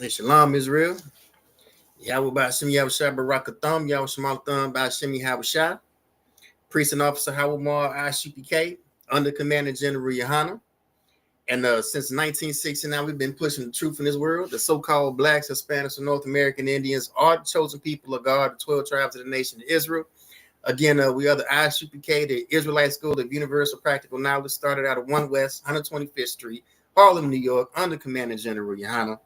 Hey, Shalom, Israel. Yahweh Bashim Yahushua Barakatham, Yahweh Shemal Thumb Bashim Yahushua, Priest and Officer Howard Mar ISUPK, under Commander General Yohana. And since 1969, we've been pushing the truth in this world. The so-called blacks, Hispanics, and North American Indians are the chosen people of God, the 12 tribes of the nation of Israel. Again, we are the ISUPK, the Israelite School of Universal Practical Knowledge, started out of 1 West, 125th Street, Harlem, New York, under Commander General Yohana.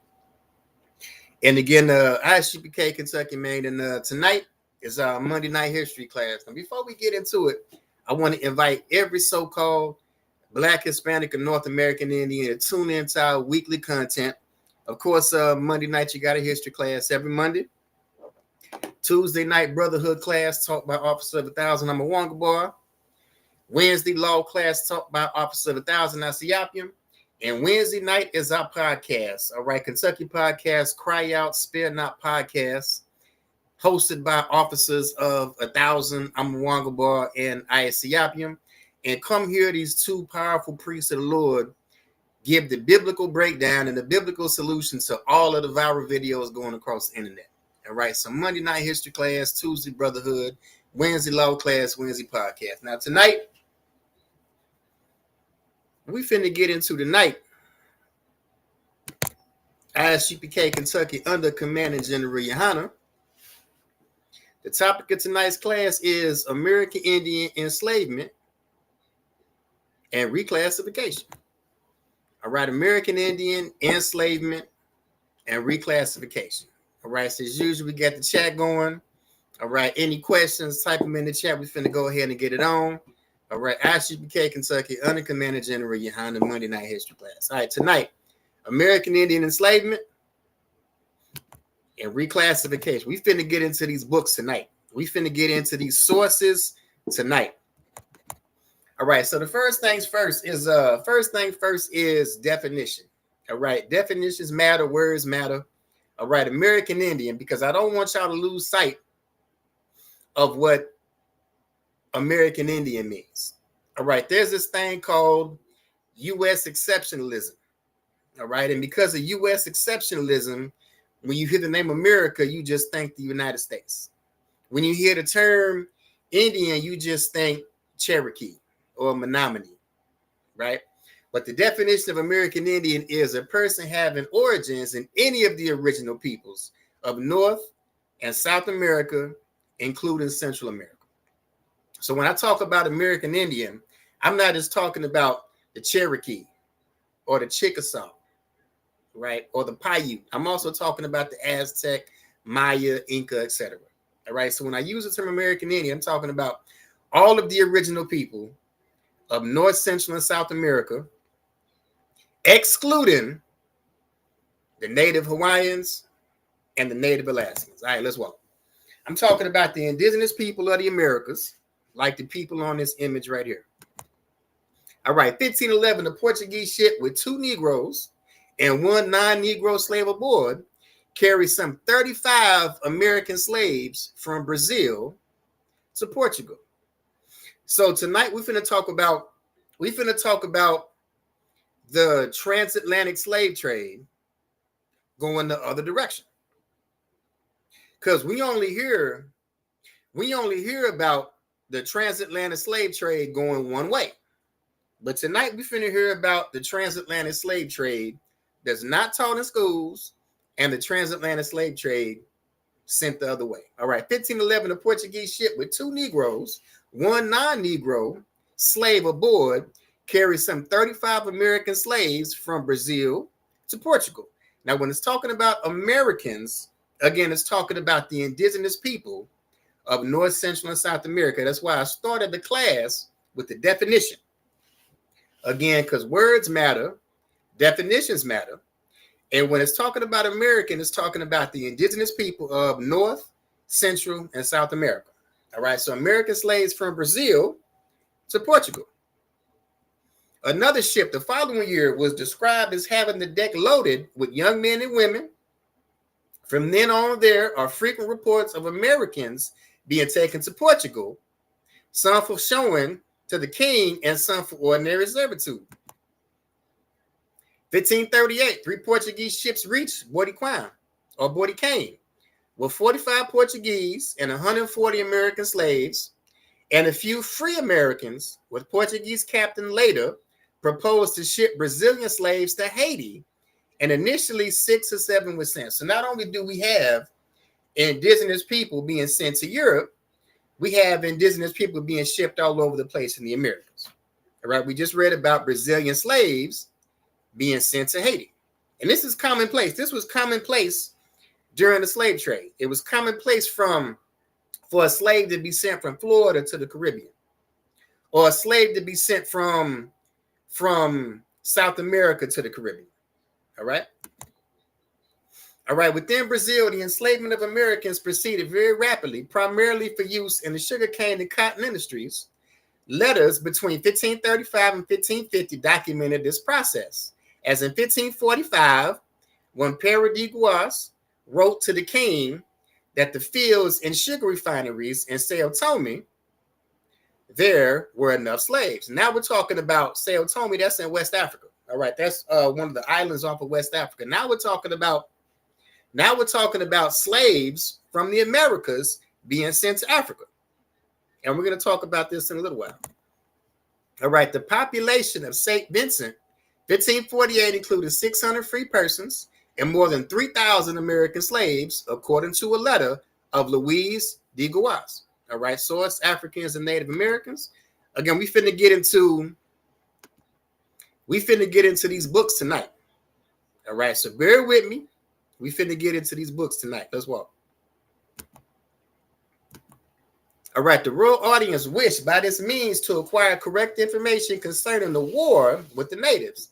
And again, ISUPK, Kentucky, Maine. And tonight is our Monday night history class. Now, before we get into it, I want to invite every so-called Black, Hispanic, and North American Indian to tune into our weekly content. Of course, Monday night, you got a history class every Monday. Tuesday night, Brotherhood class taught by Officer of 1,000, I'm a Wonga Bar. Wednesday, Law class taught by Officer of 1,000, Asiapium. And Wednesday night is our podcast. All right, Kentucky podcast, Cry Out, Spare Not podcast, hosted by officers of 1,000, Amawanga Bar and Isiapium. And come here, these two powerful priests of the Lord give the biblical breakdown and the biblical solution to all of the viral videos going across the internet. All right, so Monday night history class, Tuesday Brotherhood, Wednesday law class, Wednesday podcast. Now tonight, we finna get into tonight. ISUPK Kentucky under Commander General Yohana. The topic of tonight's class is American Indian enslavement and reclassification. All right, American Indian enslavement and reclassification. All right, so as usual, we got the chat going. All right, any questions, type them in the chat. We finna go ahead and get it on. All right, ISUPK Kentucky under Commander General Yohana Monday night history class. All right, tonight, American Indian enslavement and reclassification. We finna get into these books tonight. We finna get into these sources tonight. All right, so the first thing first is definition. All right, definitions matter, words matter. All right, American Indian, because I don't want y'all to lose sight of what American Indian means. All right, there's this thing called U.S. exceptionalism. All right, and because of U.S. exceptionalism, when you hear the name America, you just think the United States. When you hear the term Indian, you just think Cherokee or Menominee, right? But the definition of American Indian is a person having origins in any of the original peoples of North and South America, including Central America. So when I talk about American Indian, I'm not just talking about the Cherokee or the Chickasaw, right, or the Paiute. I'm also talking about the Aztec, Maya, Inca, etc. All right, so when I use the term American Indian, I'm talking about all of the original people of North, Central, and South America, excluding the Native Hawaiians and the Native Alaskans. All right, let's walk. I'm talking about the indigenous people of the Americas, like the people on this image right here. All right, 1511, the Portuguese ship with 2 Negroes and 1 non-Negro slave aboard carried some 35 American slaves from Brazil to Portugal. So tonight we're finna talk about the transatlantic slave trade going the other direction. Because we only hear about the transatlantic slave trade going one way. But tonight we finna hear about the transatlantic slave trade that's not taught in schools and the transatlantic slave trade sent the other way. All right, 1511, a Portuguese ship with 2 Negroes, 1 non-Negro slave aboard carried some 35 American slaves from Brazil to Portugal. Now, when it's talking about Americans, again, it's talking about the indigenous people of North, Central, and South America. That's why I started the class with the definition. Again, because words matter, definitions matter. And when it's talking about American, it's talking about the indigenous people of North, Central, and South America. All right, so American slaves from Brazil to Portugal. Another ship the following year was described as having the deck loaded with young men and women. From then on, there are frequent reports of Americans being taken to Portugal, some for showing to the king and some for ordinary servitude. 1538, 3 Portuguese ships reached Bordequim with 45 Portuguese and 140 American slaves, and a few free Americans, with Portuguese captain later proposed to ship Brazilian slaves to Haiti, and initially 6 or 7 were sent. So not only do we have indigenous people being sent to Europe, we have indigenous people being shipped all over the place in the Americas. All right, we just read about Brazilian slaves being sent to Haiti. And this is commonplace. This was commonplace during the slave trade. It was commonplace for a slave to be sent from Florida to the Caribbean, or a slave to be sent from South America to the Caribbean. All right. All right. Within Brazil, the enslavement of Americans proceeded very rapidly, primarily for use in the sugarcane and cotton industries. Letters between 1535 and 1550 documented this process. As in 1545, when Pedro de Goiás wrote to the king that the fields and sugar refineries in Sao Tome, there were enough slaves. Now we're talking about Sao Tome, that's in West Africa. All right, that's one of the islands off of West Africa. Now we're talking about slaves from the Americas being sent to Africa. And we're going to talk about this in a little while. All right, the population of St. Vincent, 1548, included 600 free persons and more than 3,000 American slaves, according to a letter of Luis de Goiás. All right, source Africans and Native Americans. Again, we finna get into these books tonight. All right, so bear with me. We finna get into these books tonight. Let's walk. All right, the royal audience wished by this means to acquire correct information concerning the war with the natives.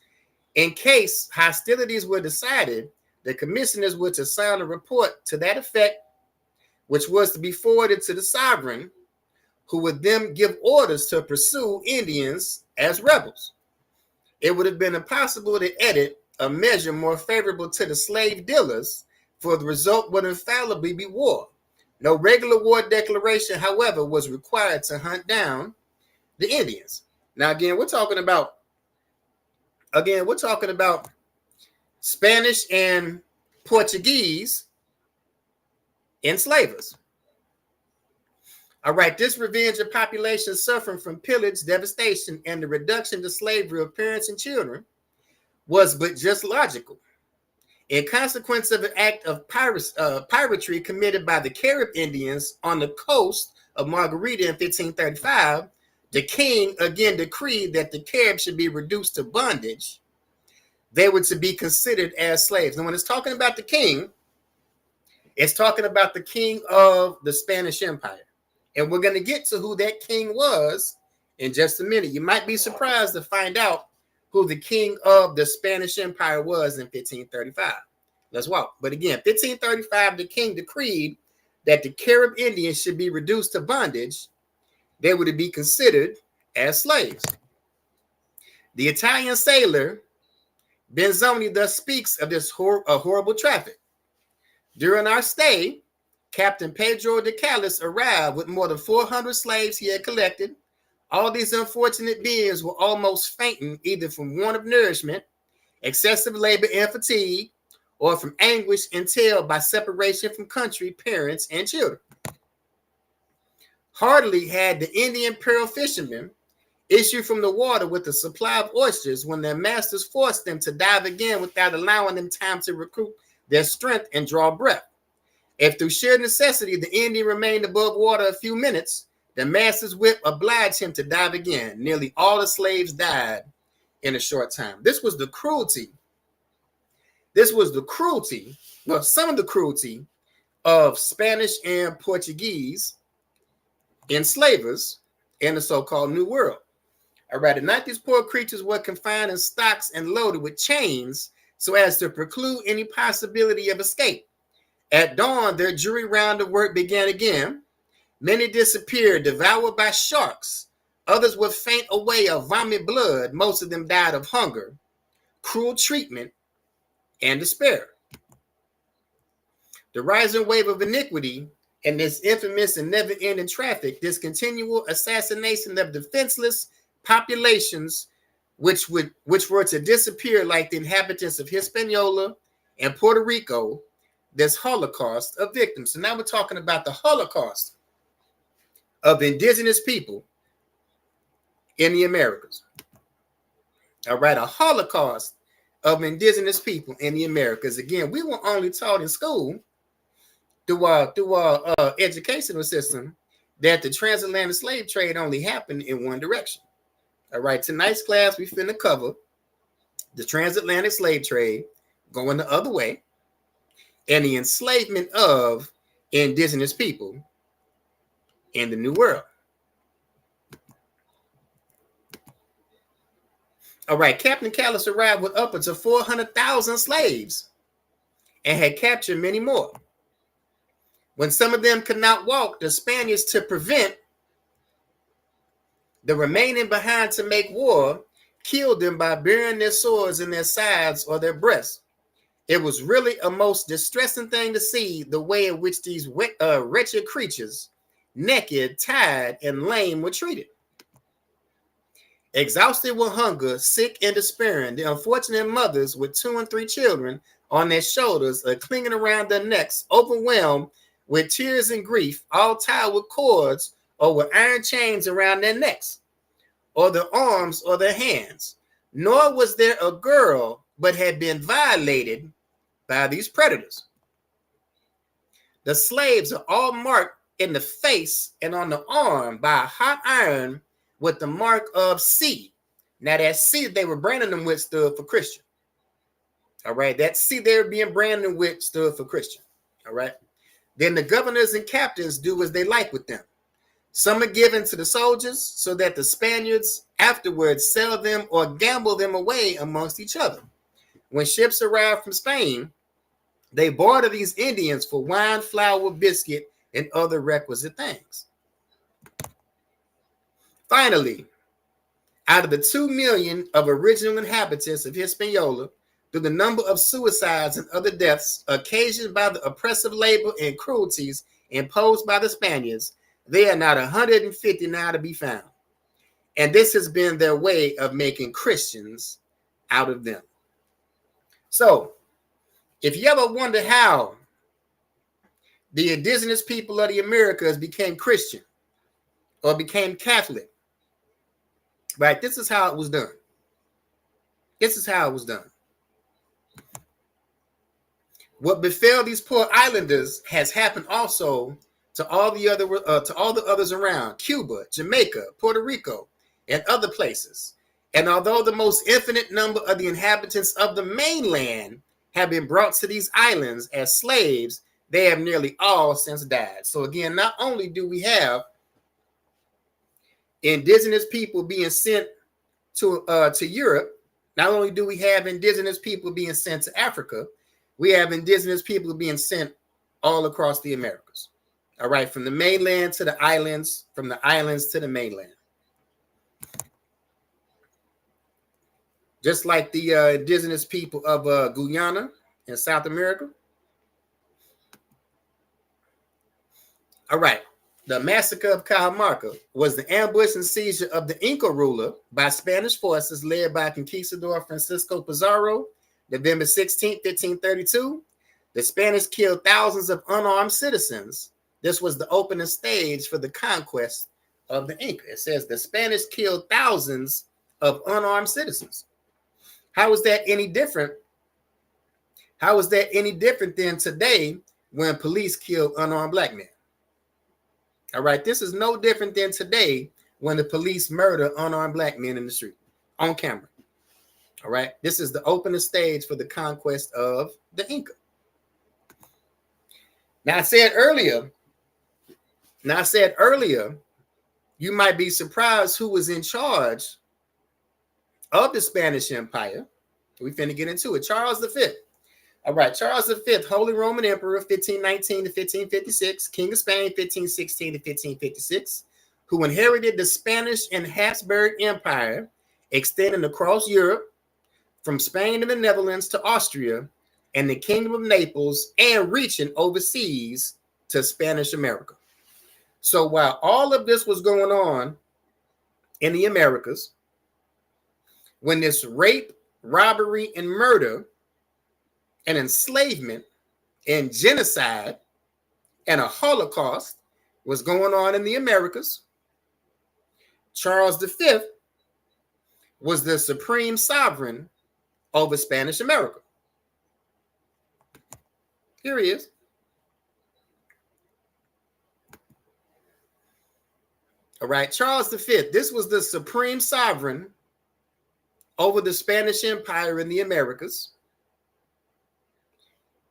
In case hostilities were decided, the commissioners were to sign a report to that effect, which was to be forwarded to the sovereign, who would then give orders to pursue Indians as rebels. It would have been impossible to edit a measure more favorable to the slave dealers, for the result would infallibly be war. No regular war declaration, however, was required to hunt down the Indians. Now, again, we're talking about Spanish and Portuguese enslavers. All right, this revenge of populations suffering from pillage, devastation, and the reduction to slavery of parents and children was but just logical. In consequence of an act of piracy committed by the Carib Indians on the coast of Margarita in 1535, the king again decreed that the Carib should be reduced to bondage. They were to be considered as slaves. And when it's talking about the king, it's talking about the king of the Spanish Empire. And we're going to get to who that king was in just a minute. You might be surprised to find out who the king of the Spanish Empire was in 1535. Let's walk. But again, 1535, the king decreed that the Carib Indians should be reduced to bondage. They were to be considered as slaves. The Italian sailor Benzoni thus speaks of this horrible traffic. During our stay, Captain Pedro de Calais arrived with more than 400 slaves he had collected. All these unfortunate beings were almost fainting, either from want of nourishment, excessive labor and fatigue, or from anguish entailed by separation from country, parents, and children. Hardly had the Indian pearl fishermen issued from the water with a supply of oysters when their masters forced them to dive again without allowing them time to recruit their strength and draw breath. If through sheer necessity the Indian remained above water a few minutes, the master's whip obliged him to dive again. Nearly all the slaves died in a short time. This was the cruelty. Well, some of the cruelty of Spanish and Portuguese enslavers in the so-called New World. All right, at night, these poor creatures were confined in stocks and loaded with chains so as to preclude any possibility of escape. At dawn, their jury round of work began again. Many disappeared, devoured by sharks. Others would faint away or vomit blood. Most of them died of hunger, cruel treatment, and despair. The rising wave of iniquity and this infamous and never-ending traffic, this continual assassination of defenseless populations which were to disappear like the inhabitants of Hispaniola and Puerto Rico, this Holocaust of victims. So now we're talking about the Holocaust of indigenous people in the Americas. All right, a Holocaust of indigenous people in the Americas. Again, we were only taught in school through our educational system that the transatlantic slave trade only happened in one direction. All right, tonight's class, we finna cover the transatlantic slave trade going the other way and the enslavement of indigenous people in the New World. All right, Captain Callis arrived with upwards of 400,000 slaves and had captured many more. When some of them could not walk, the Spaniards, to prevent the remaining behind to make war, killed them by burying their swords in their sides or their breasts. It was really a most distressing thing to see the way in which these wretched creatures, naked, tied, and lame, were treated. Exhausted with hunger, sick and despairing, the unfortunate mothers with 2 and 3 children on their shoulders are clinging around their necks, overwhelmed with tears and grief, all tied with cords or with iron chains around their necks, or their arms or their hands. Nor was there a girl but had been violated by these predators. The slaves are all marked in the face and on the arm by a hot iron with the mark of C. Now that C they were branding them with stood for Christian. All right, that C they were being branded with stood for Christian. All right. Then the governors and captains do as they like with them. Some are given to the soldiers so that the Spaniards afterwards sell them or gamble them away amongst each other. When ships arrive from Spain, they barter these Indians for wine, flour, biscuit, and other requisite things. Finally, out of the 2 million of original inhabitants of Hispaniola, through the number of suicides and other deaths occasioned by the oppressive labor and cruelties imposed by the Spaniards, there are not 150 now to be found. And this has been their way of making Christians out of them. So, if you ever wonder how the indigenous people of the Americas became Christian or became Catholic, right, this is how it was done. This is how it was done. What befell these poor islanders has happened also to all the others around Cuba, Jamaica, Puerto Rico, and other places. And although the most infinite number of the inhabitants of the mainland have been brought to these islands as slaves, they have nearly all since died. So again, not only do we have indigenous people being sent to Europe, not only do we have indigenous people being sent to Africa, we have indigenous people being sent all across the Americas. All right, from the mainland to the islands, from the islands to the mainland. Just like the indigenous people of Guyana in South America. All right, the massacre of Cajamarca was the ambush and seizure of the Inca ruler by Spanish forces led by Conquistador Francisco Pizarro, November 16, 1532. The Spanish killed thousands of unarmed citizens. This was the opening stage for the conquest of the Inca. It says the Spanish killed thousands of unarmed citizens. How is that any different? How is that any different than today when police kill unarmed black men? All right, this is no different than today when the police murder unarmed black men in the street on camera. All right, this is the opening stage for the conquest of the Inca. Now I said earlier, you might be surprised who was in charge of the Spanish Empire. We finna get into it. Charles V. All right, Charles V, Holy Roman Emperor, 1519 to 1556, King of Spain, 1516 to 1556, who inherited the Spanish and Habsburg Empire, extending across Europe, from Spain and the Netherlands to Austria, and the Kingdom of Naples, and reaching overseas to Spanish America. So while all of this was going on in the Americas, when this rape, robbery, and murder, and enslavement, and genocide, and a Holocaust was going on in the Americas, Charles V was the supreme sovereign over Spanish America. Here he is. All right, Charles V, this was the supreme sovereign over the Spanish Empire in the Americas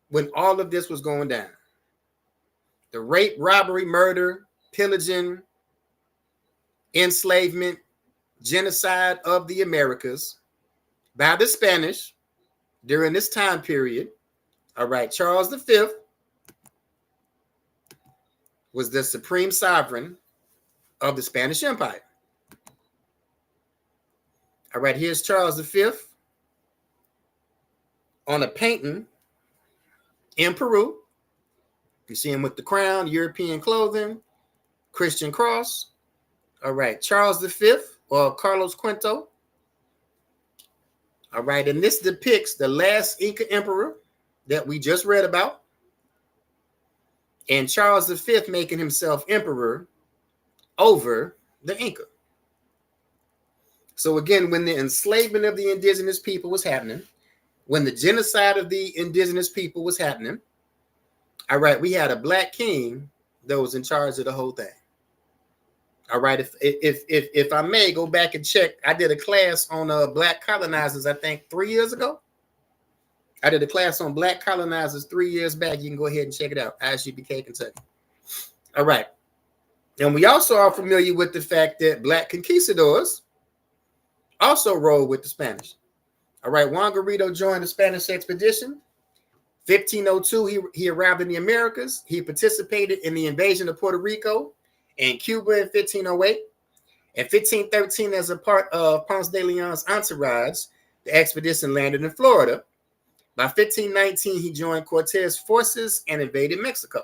when all of this was going down. The rape, robbery, murder, pillaging, enslavement, genocide of the Americas by the Spanish during this time period. All right, Charles V was the supreme sovereign of the Spanish Empire. All right, here's Charles V on a painting in Peru. You see him with the crown, European clothing, Christian cross. All right, Charles V or Carlos Quinto. All right, and this depicts the last Inca emperor that we just read about. And Charles V making himself emperor over the Inca. So again, when the enslavement of the indigenous people was happening, when the genocide of the indigenous people was happening, all right, we had a black king that was in charge of the whole thing. All right, if I may go back and check, I did a class on black colonizers, I think 3 years ago. I did a class on black colonizers 3 years back. You can go ahead and check it out, ISUPK, Kentucky. All right. And we also are familiar with the fact that black conquistadors also rode with the Spanish. All right, Juan Garrido joined the Spanish expedition. 1502, he arrived in the Americas. He participated in the invasion of Puerto Rico and Cuba in 1508. In 1513, as a part of Ponce de Leon's entourage, the expedition landed in Florida. By 1519, he joined Cortez's forces and invaded Mexico.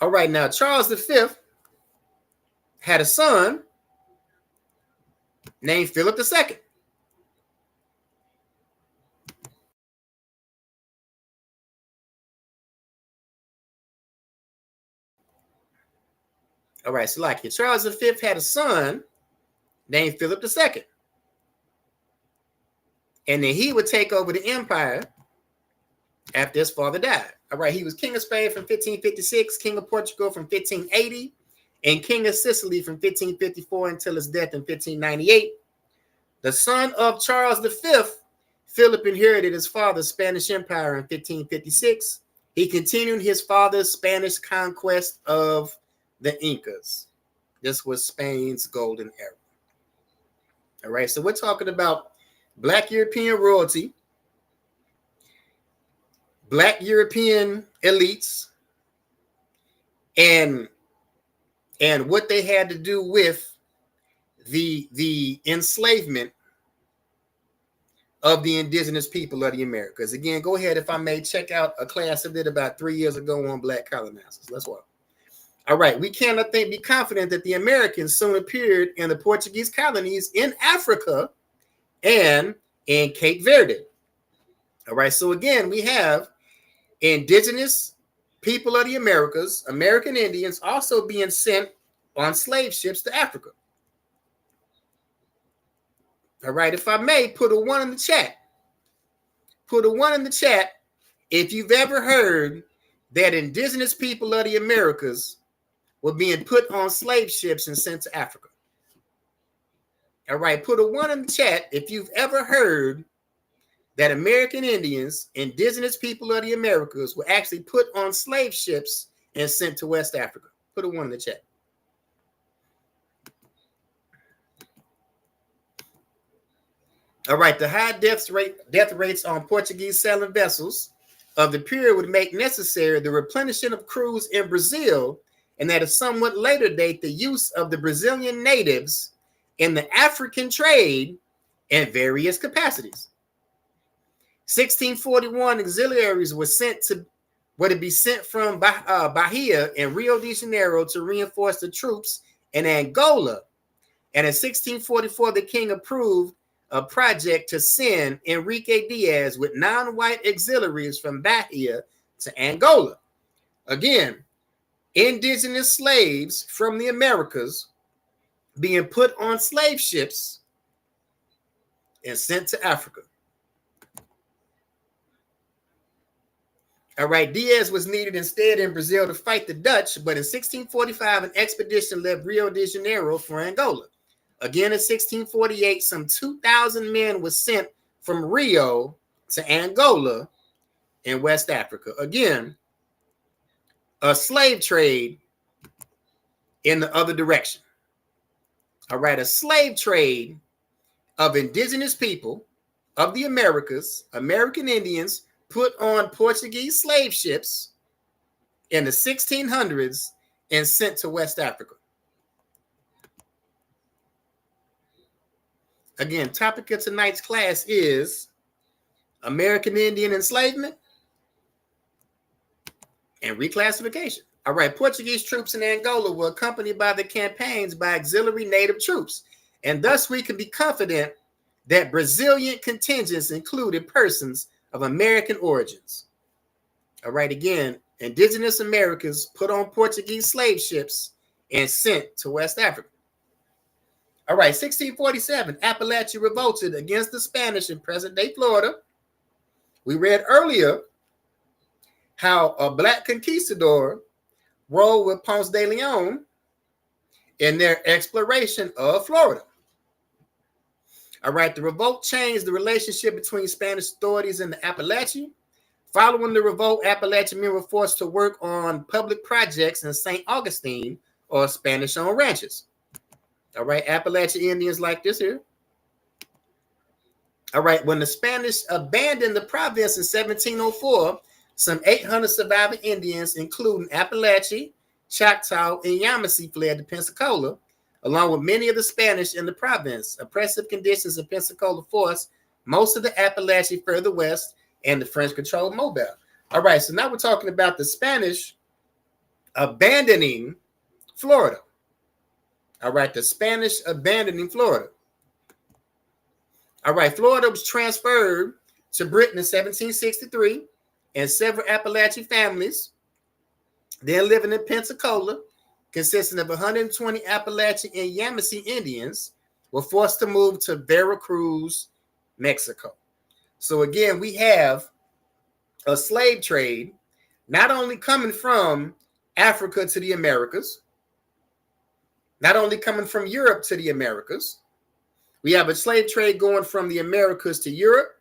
All right, now Charles V had a son named Philip II. All right, so like Charles V had a son named Philip II. And then he would take over the empire after his father died. All right, he was king of Spain from 1556, king of Portugal from 1580, and king of Sicily from 1554 until his death in 1598. The son of Charles V, Philip inherited his father's Spanish empire in 1556. He continued his father's Spanish conquest of the Incas. This was Spain's golden era. All right, so we're talking about Black European royalty, Black European elites, and what they had to do with the enslavement of the indigenous people of the Americas. Again, go ahead, if I may, check out a class I did about 3 years ago on black colonizers. Let's walk. All right, we can, I think, be confident that the Americans soon appeared in the Portuguese colonies in Africa and in Cape Verde. All right, so again, we have indigenous people of the Americas, American Indians, also being sent on slave ships to Africa. All right, if I may, put a 1 in the chat. Put a 1 in the chat if you've ever heard that indigenous people of the Americas were being put on slave ships and sent to Africa. All right, put a 1 in the chat if you've ever heard that American Indians, indigenous people of the Americas, were actually put on slave ships and sent to West Africa. Put a 1 in the chat. All right, the high death rates on Portuguese sailing vessels of the period would make necessary the replenishing of crews in Brazil, and at a somewhat later date, the use of the Brazilian natives in the African trade in various capacities. 1641 auxiliaries were sent to were to be sent from Bahia and Rio de Janeiro to reinforce the troops in Angola. And in 1644, the king approved a project to send Enrique Diaz with non-white auxiliaries from Bahia to Angola. Again, indigenous slaves from the Americas being put on slave ships and sent to Africa. All right, Diaz was needed instead in Brazil to fight the Dutch, but in 1645, an expedition left Rio de Janeiro for Angola. Again, in 1648, some 2,000 men were sent from Rio to Angola in West Africa. Again, a slave trade in the other direction. All right, a slave trade of indigenous people of the Americas, American Indians, put on Portuguese slave ships in the 1600s and sent to West Africa. Again, topic of tonight's class is American Indian enslavement and reclassification. All right, Portuguese troops in Angola were accompanied by the campaigns by auxiliary native troops, and thus we can be confident that Brazilian contingents included persons of American origins. All right, again, indigenous Americans put on Portuguese slave ships and sent to West Africa. All right, 1647, Appalachia revolted against the Spanish in present-day Florida. We read earlier how a black conquistador rode with Ponce de Leon in their exploration of Florida. All right, the revolt changed the relationship between Spanish authorities and the Appalachia. Following the revolt, Appalachian men were forced to work on public projects in St. Augustine or Spanish-owned ranches. All right, Appalachian Indians like this here. All right, when the Spanish abandoned the province in 1704, some 800 surviving Indians, including Appalachia, Choctaw, and Yamasee, fled to Pensacola, along with many of the Spanish in the province. Oppressive conditions in Pensacola forced most of the Appalachia further west, and the French-controlled Mobile. All right, so now we're talking about the Spanish abandoning Florida. All right, the Spanish abandoning Florida. All right, Florida was transferred to Britain in 1763, and several Appalachian families, then living in Pensacola, consisting of 120 Appalachian and Yamasee Indians, were forced to move to Veracruz, Mexico. So again, we have a slave trade, not only coming from Africa to the Americas, not only coming from Europe to the Americas. We have a slave trade going from the Americas to Europe.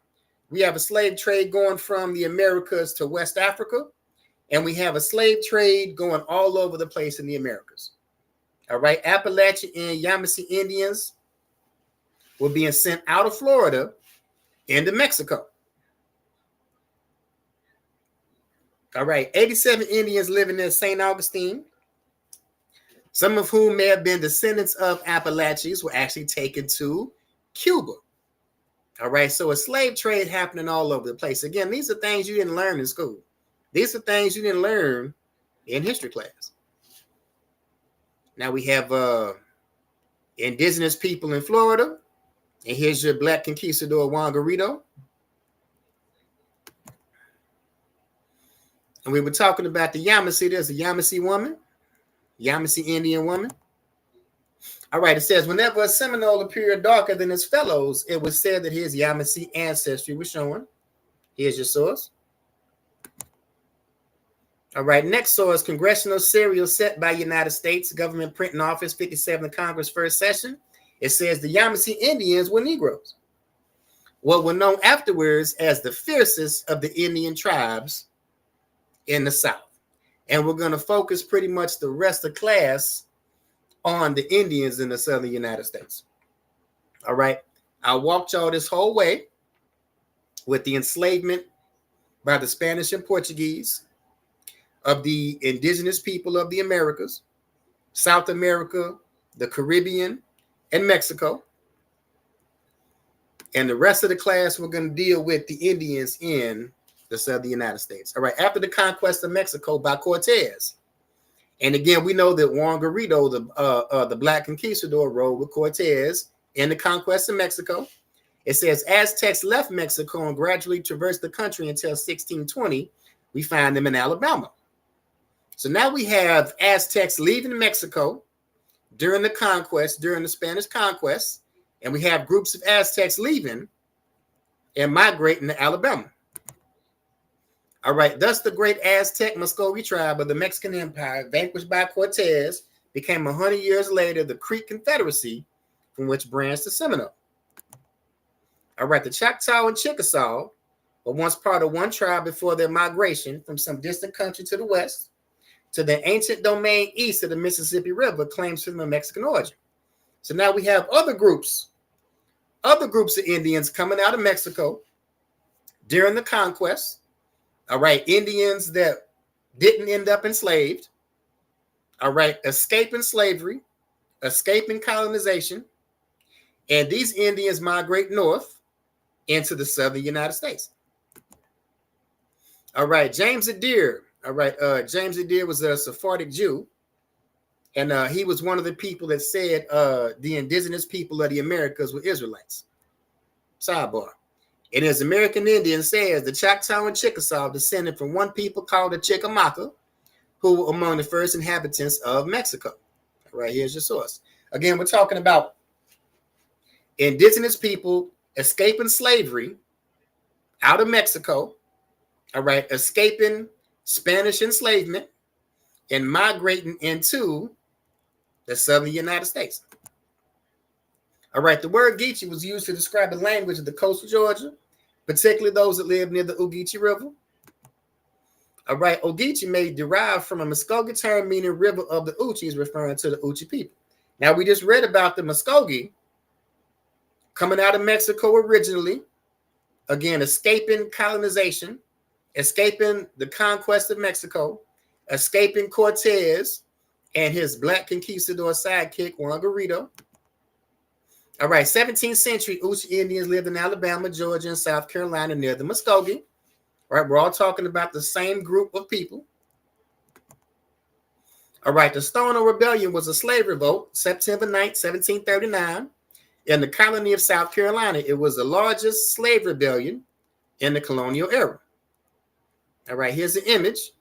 We have a slave trade going from the Americas to West Africa. And we have a slave trade going all over the place in the Americas. All right, Appalachian and Yamasee Indians were being sent out of Florida into Mexico. All right, 87 Indians living in St. Augustine, some of whom may have been descendants of Appalachians, were actually taken to Cuba. All right, so a slave trade happening all over the place. Again, these are things you didn't learn in school. These are things you didn't learn in history class. Now we have indigenous people in Florida. And here's your black conquistador, Juan Garrido. And we were talking about the Yamasee. There's a Yamasee woman, Yamasee Indian woman. All right, it says, whenever a Seminole appeared darker than his fellows, it was said that his Yamasee ancestry was showing. Here's your source. All right, next source, congressional serial set by United States Government Printing Office, 57th Congress, first session. It says the Yamasee Indians were Negroes, what were known afterwards as the fiercest of the Indian tribes in the South. And we're going to focus pretty much the rest of class on the Indians in the Southern United States. All right, I walked y'all this whole way with the enslavement by the Spanish and Portuguese of the indigenous people of the Americas, South America, the Caribbean, and Mexico. And the rest of the class, we're going to deal with the Indians in the southern United States. All right, after the conquest of Mexico by Cortez. And again, we know that Juan Garrido, the Black Conquistador, rode with Cortez in the conquest of Mexico. It says Aztecs left Mexico and gradually traversed the country until 1620. We find them in Alabama. So now we have Aztecs leaving Mexico during the conquest, during the Spanish conquest, and we have groups of Aztecs leaving and migrating to Alabama. All right, thus the great Aztec Muskogee tribe of the Mexican Empire, vanquished by Cortez, became 100 years later the Creek Confederacy, from which branched the Seminole. All right, the Choctaw and Chickasaw were once part of one tribe before their migration from some distant country to the west to the ancient domain east of the Mississippi River, claims from a Mexican origin. So now we have other groups of Indians coming out of Mexico during the conquest. All right, Indians that didn't end up enslaved. All right, escaping slavery, escaping colonization, and these Indians migrate north into the southern United States. All right, James Adair. All right, James Adair was a Sephardic Jew, and he was one of the people that said the indigenous people of the Americas were Israelites. Sidebar. And as American Indian says, the Choctaw and Chickasaw descended from one people called the Chickamauga, who were among the first inhabitants of Mexico. All right, here's your source. Again, we're talking about indigenous people escaping slavery out of Mexico, all right, escaping Spanish enslavement and migrating into the southern United States. All right, the word Geechee was used to describe the language of the coast of Georgia, particularly those that live near the Ogeechee River. All right, Ogeechee may derive from a Muskogee term meaning river of the Uchis, referring to the Uchi people. Now, we just read about the Muskogee coming out of Mexico originally, again, escaping colonization, escaping the conquest of Mexico, escaping Cortez and his Black Conquistador sidekick, Juan Garrido. All right, 17th century Uchi Indians lived in Alabama, Georgia, and South Carolina near the Muskogee. All right, we're all talking about the same group of people. All right, the Stono Rebellion was a slave revolt, September 9th, 1739, in the colony of South Carolina. It was the largest slave rebellion in the colonial era. All right, here's an image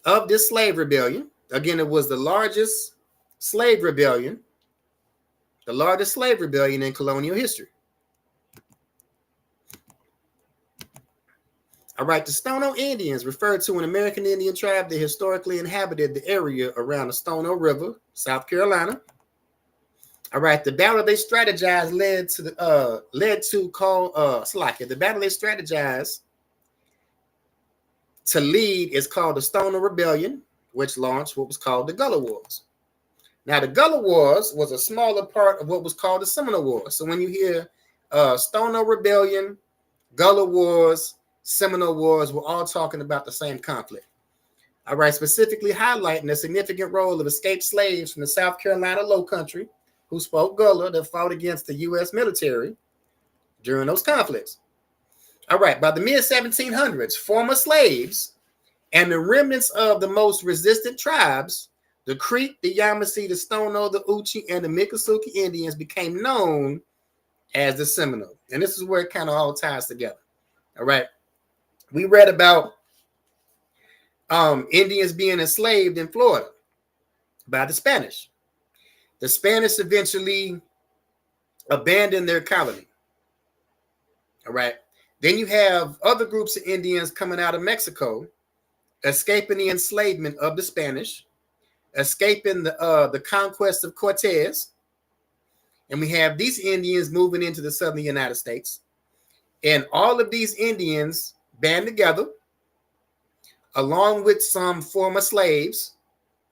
of this slave rebellion. Again, it was the largest slave rebellion in colonial history. All right, the Stono Indians, referred to an American Indian tribe that historically inhabited the area around the Stono River, South Carolina. All right, the battle they strategized the battle they strategized to lead is called the Stono Rebellion, which launched what was called the Gullah Wars. Now, the Gullah Wars was a smaller part of what was called the Seminole Wars. So when you hear Stono Rebellion, Gullah Wars, Seminole Wars, we're all talking about the same conflict. All right, specifically highlighting the significant role of escaped slaves from the South Carolina Low Country who spoke Gullah that fought against the U.S. military during those conflicts. All right, by the mid-1700s, former slaves and the remnants of the most resistant tribes, the Creek, the Yamasee, the Stono, the Uchi, and the Miccosukee Indians became known as the Seminole. And this is where it kind of all ties together. All right. We read about Indians being enslaved in Florida by the Spanish. The Spanish eventually abandoned their colony. All right. Then you have other groups of Indians coming out of Mexico, escaping the enslavement of the Spanish, escaping the conquest of Cortez. And we have these Indians moving into the southern United States. And all of these Indians band together, along with some former slaves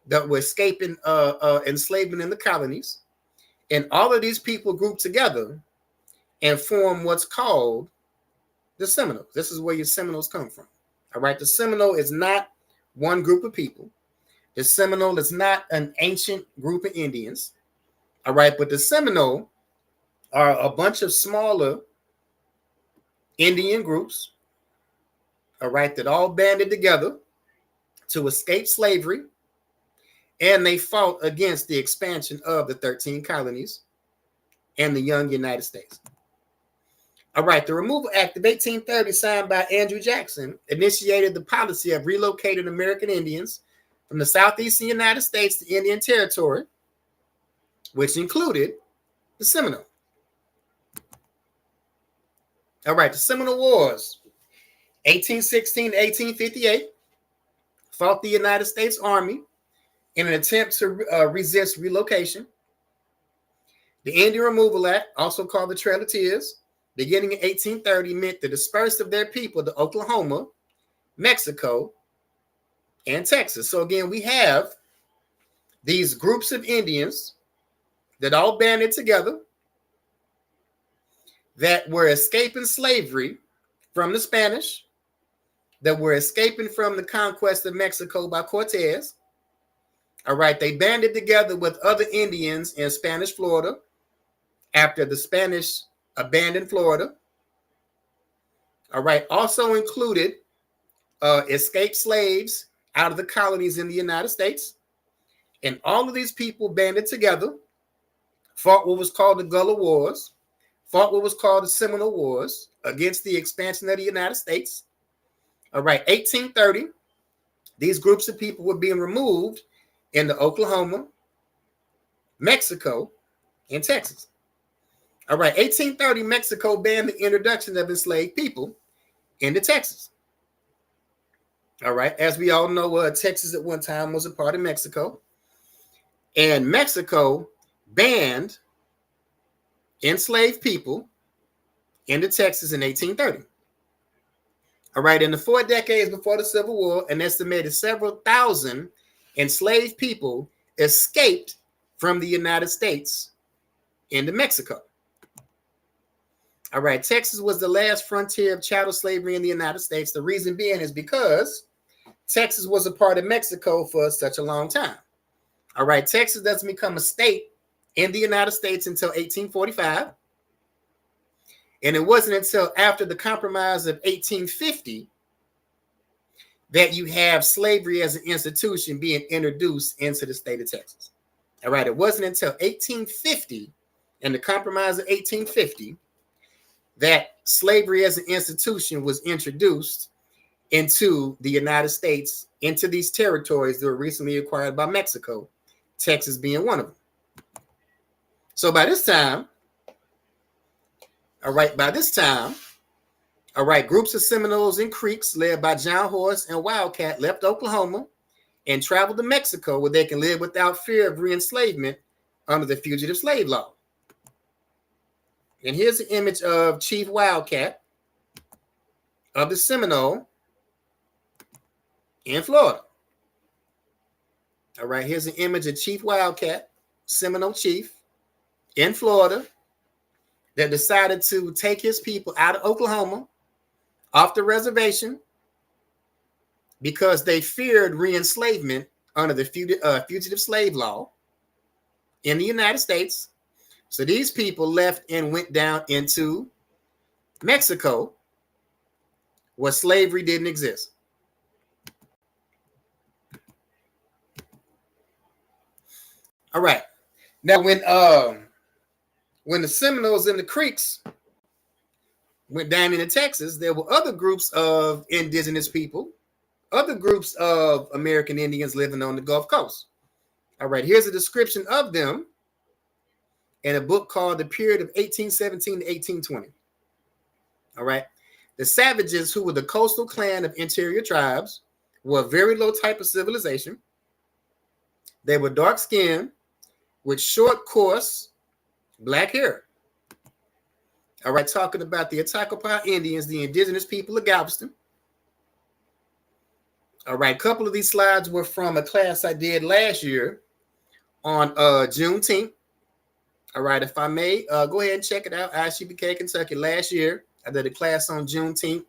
that were escaping enslavement in the colonies. And all of these people group together and form what's called the Seminoles. This is where your Seminoles come from. All right, the Seminole is not one group of people. The Seminole is not an ancient group of Indians. All right, but the Seminole are a bunch of smaller Indian groups, all right, that all banded together to escape slavery, and they fought against the expansion of the 13 colonies and the young United States. All right, the Removal Act of 1830, signed by Andrew Jackson, initiated the policy of relocating American Indians from the southeastern United States to Indian Territory, which included the Seminole. All right, the Seminole Wars, 1816 to 1858, fought the United States Army in an attempt to resist relocation. The Indian Removal Act, also called the Trail of Tears, beginning in 1830, meant the dispersal of their people to Oklahoma, Mexico, and Texas. So again, we have these groups of Indians that all banded together that were escaping slavery from the Spanish, that were escaping from the conquest of Mexico by Cortez. All right, they banded together with other Indians in Spanish Florida after the Spanish abandoned Florida. All right, also included escaped slaves out of the colonies in the United States. And all of these people banded together, fought what was called the Gullah Wars, fought what was called the Seminole Wars against the expansion of the United States. All right, 1830, these groups of people were being removed into Oklahoma, Mexico, and Texas. All right, 1830, Mexico banned the introduction of enslaved people into Texas. All right, as we all know, Texas at one time was a part of Mexico. And Mexico banned enslaved people into Texas in 1830. All right, in the 4 decades before the Civil War, an estimated several thousand enslaved people escaped from the United States into Mexico. All right, Texas was the last frontier of chattel slavery in the United States. The reason being is because Texas was a part of Mexico for such a long time. All right, Texas doesn't become a state in the United States until 1845. And it wasn't until after the Compromise of 1850 that you have slavery as an institution being introduced into the state of Texas. All right, it wasn't until 1850 and the Compromise of 1850 that slavery as an institution was introduced into the United States, into these territories that were recently acquired by Mexico, Texas being one of them. So by this time, groups of Seminoles and Creeks led by John Horse and Wildcat left Oklahoma and traveled to Mexico, where they can live without fear of re-enslavement under the Fugitive Slave Law. And here's an image of Chief Wildcat of the Seminole in Florida. All right, here's an image of Chief Wildcat, Seminole Chief in Florida, that decided to take his people out of Oklahoma, off the reservation, because they feared re-enslavement under the Fugitive Slave Law in the United States. So these people left and went down into Mexico, where slavery didn't exist. All right. Now, when the Seminoles and the Creeks went down into Texas, there were other groups of indigenous people, other groups of American Indians living on the Gulf Coast. All right, here's a description of them in a book called The Period of 1817 to 1820. All right, the savages, who were the coastal clan of interior tribes, were a very low type of civilization. They were dark-skinned with short, coarse, black hair. All right, talking about the Atacapa Indians, the indigenous people of Galveston. All right, a couple of these slides were from a class I did last year on Juneteenth. All right, if I may, go ahead and check it out. ISUPK, Kentucky. Last year, I did a class on Juneteenth,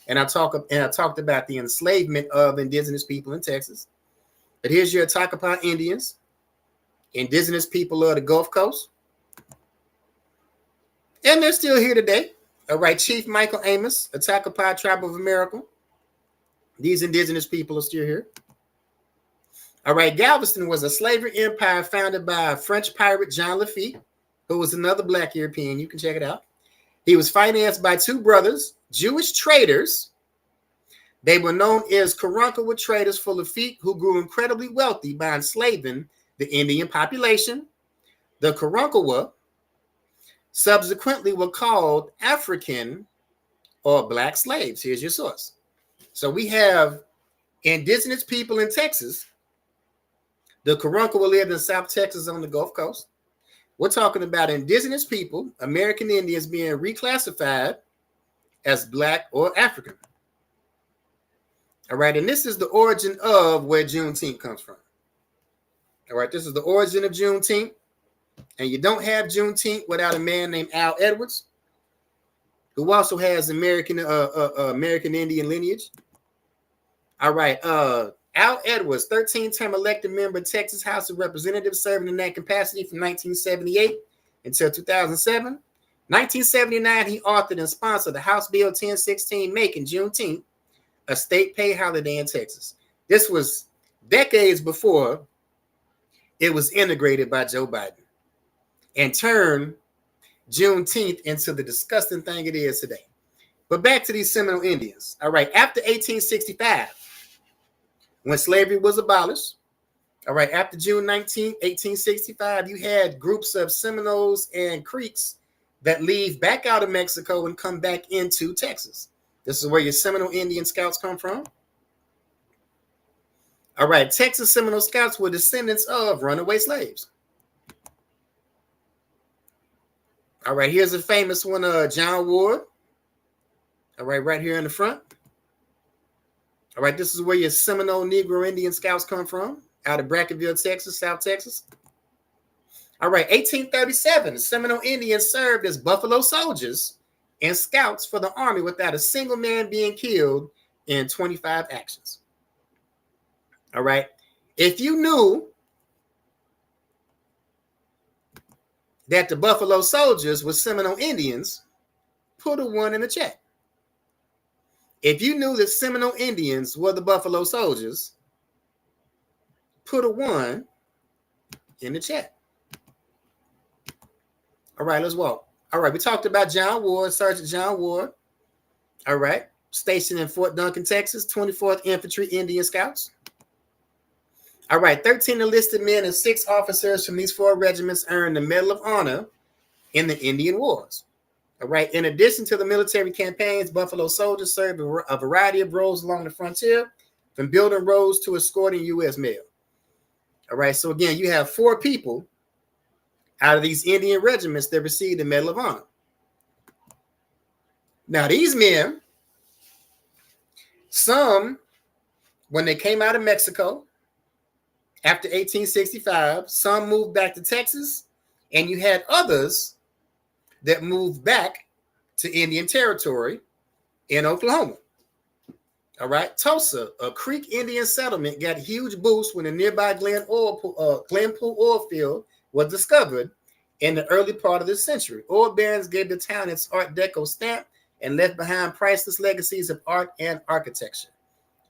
and I talked about the enslavement of indigenous people in Texas. But here's your Atacapa Indians, indigenous people of the Gulf Coast. And they're still here today. All right, Chief Michael Amos, a Takapai tribe of America. These indigenous people are still here. All right, Galveston was a slavery empire founded by French pirate John Lafitte, who was another Black European. You can check it out. He was financed by two brothers, Jewish traders. They were known as Karankawa traders for Lafitte, who grew incredibly wealthy by enslaving the Indian population. The Karankawa subsequently were called African or Black slaves. Here's your source. So we have indigenous people in Texas. The Karankawa lived in South Texas on the Gulf Coast. We're talking about indigenous people, American Indians, being reclassified as Black or African. All right, and this is the origin of where Juneteenth comes from. All right, this is the origin of Juneteenth. And you don't have Juneteenth without a man named Al Edwards, who also has American Indian lineage. All right, Al Edwards, 13-term elected member of Texas House of Representatives, serving in that capacity from 1978 until 2007. 1979, he authored and sponsored the House Bill 1016, making Juneteenth a state paid holiday in Texas. This was decades before it was integrated by Joe Biden and turned Juneteenth into the disgusting thing it is today. But back to these Seminole Indians. All right, after 1865, when slavery was abolished, all right, after June 19, 1865, you had groups of Seminoles and Creeks that leave back out of Mexico and come back into Texas. This is where your Seminole Indian Scouts come from. All right, Texas Seminole Scouts were descendants of runaway slaves. All right, here's a famous one, John Ward. All right, right here in the front. All right, this is where your Seminole Negro Indian Scouts come from, out of Brackettville, Texas, South Texas. All right, 1837, the Seminole Indians served as Buffalo Soldiers and Scouts for the Army without a single man being killed in 25 actions. All right, if you knew that the Buffalo Soldiers were Seminole Indians, put a 1 in the chat. If you knew that Seminole Indians were the Buffalo Soldiers, put a 1 in the chat. All right, let's walk. All right, we talked about John Ward, Sergeant John Ward. All right, stationed in Fort Duncan, Texas, 24th Infantry Indian Scouts. All right, 13 enlisted men and 6 officers from these 4 regiments earned the Medal of Honor in the Indian Wars. All right, in addition to the military campaigns, Buffalo Soldiers served a variety of roles along the frontier, from building roads to escorting U.S. mail. All right, so again, you have 4 people out of these Indian regiments that received the Medal of Honor. Now, these men, some, when they came out of Mexico after 1865, some moved back to Texas, and you had others that moved back to Indian Territory in Oklahoma. All right, Tulsa, a Creek Indian settlement, got a huge boost when the nearby Glenpool oil field was discovered in the early part of this century. Oil barons gave the town its Art Deco stamp and left behind priceless legacies of art and architecture.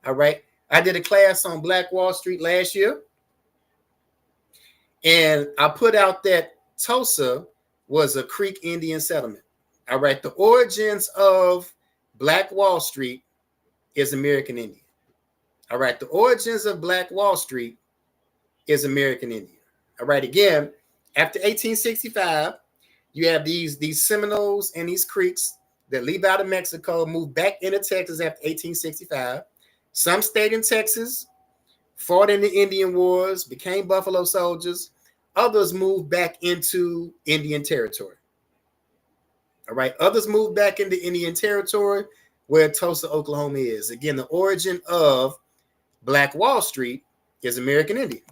All right, I did a class on Black Wall Street last year, and I put out that Tulsa was a Creek Indian settlement. All right, the origins of Black Wall Street is American Indian. All right, the origins of Black Wall Street is American Indian. All right, again, after 1865, you have these Seminoles and these Creeks that leave out of Mexico, move back into Texas after 1865. Some stayed in Texas, fought in the Indian Wars, became Buffalo Soldiers. Others moved back into Indian Territory. All right, others moved back into Indian Territory, where Tulsa, Oklahoma is. Again, the origin of Black Wall Street is American Indian.